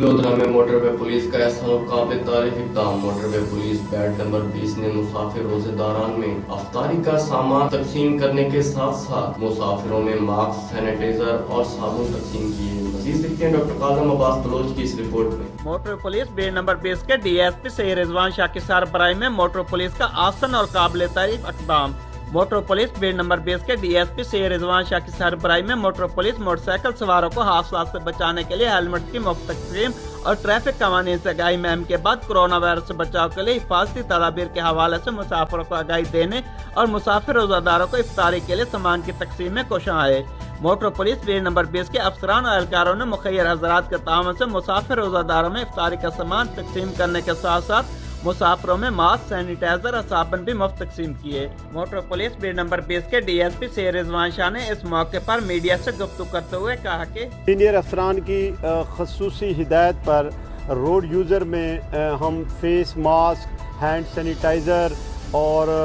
لودھرا میں موٹر وے پولیس کا احسان قابل تعریف اقدام۔ موٹر وے پولیس بیڈ نمبر 20 نے مسافر روزے داران میں افطاری کا سامان تقسیم کرنے کے ساتھ ساتھ مسافروں میں ماسک، سینیٹائزر اور صابن تقسیم کیے۔ مزید دیکھتے ہیں ڈاکٹر کاظم عباس بلوچ کی اس رپورٹ میں۔ موٹر پولیس بیڈ نمبر 20 کے ڈی ایس پی سید رضوان شاہ کی سربراہی میں موٹر پولیس کا آسن اور قابل تعریف اقدام۔ موٹر پولیس بیڈ نمبر 20 کے ڈی ایس پی سید رضوان شاہ کی سربراہی میں موٹر پولیس موٹر سائیکل سواروں کو حادثات سے بچانے کے لیے ہیلمٹ کی مفت تقسیم اور ٹریفک قوانین سے آگاہی مہم کے بعد کورونا وائرس سے بچاؤ کے لیے حفاظتی تدابیر کے حوالے سے مسافروں کو آگاہی دینے اور مسافر روزہ داروں کو افطاری کے لیے سامان کی تقسیم میں کوشاں آئے۔ موٹر پولیس بیڈ نمبر 20 کے افسران اور اہلکاروں نے مخیر حضرات کے تعاون سے مسافر روزہ داروں میں افطاری کا سامان تقسیم کرنے کے ساتھ ساتھ مسافروں میں ماسک، سینیٹائزر اور صابن بھی مفت تقسیم کیے۔ موٹر پولیس بیڈ نمبر 20 کے ڈی ایس پی سید رضوان شاہ نے اس موقع پر میڈیا سے گفتگو کرتے ہوئے کہا کہ سینئر افسران کی خصوصی ہدایت پر روڈ یوزر میں ہم فیس ماسک، ہینڈ سینیٹائزر اور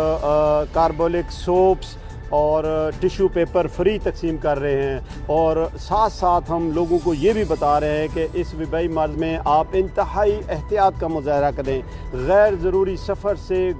کاربولک سوپس اور ٹیشو پیپر فری تقسیم کر رہے ہیں، اور ساتھ ساتھ ہم لوگوں کو یہ بھی بتا رہے ہیں کہ اس وبائی مرض میں آپ انتہائی احتیاط کا مظاہرہ کریں، غیر ضروری سفر سے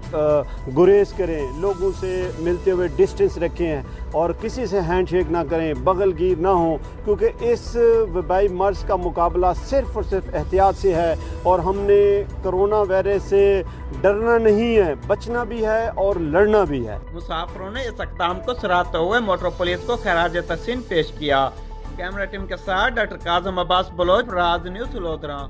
گریز کریں، لوگوں سے ملتے ہوئے ڈسٹنس رکھیں اور کسی سے ہینڈ شیک نہ کریں، بغل گیر نہ ہوں، کیونکہ اس وبائی مرض کا مقابلہ صرف اور صرف احتیاط سے ہے، اور ہم نے کرونا وائرس سے ڈرنا نہیں ہے، بچنا بھی ہے اور لڑنا بھی ہے۔ مسافروں نے اس اقدام کو سراہتے ہوئے موٹر پولیس کو خراج تحسین پیش کیا۔ کیمرہ ٹیم کے ساتھ ڈاکٹر کاظم عباس بلوچ، راز نیوز، لودھرا۔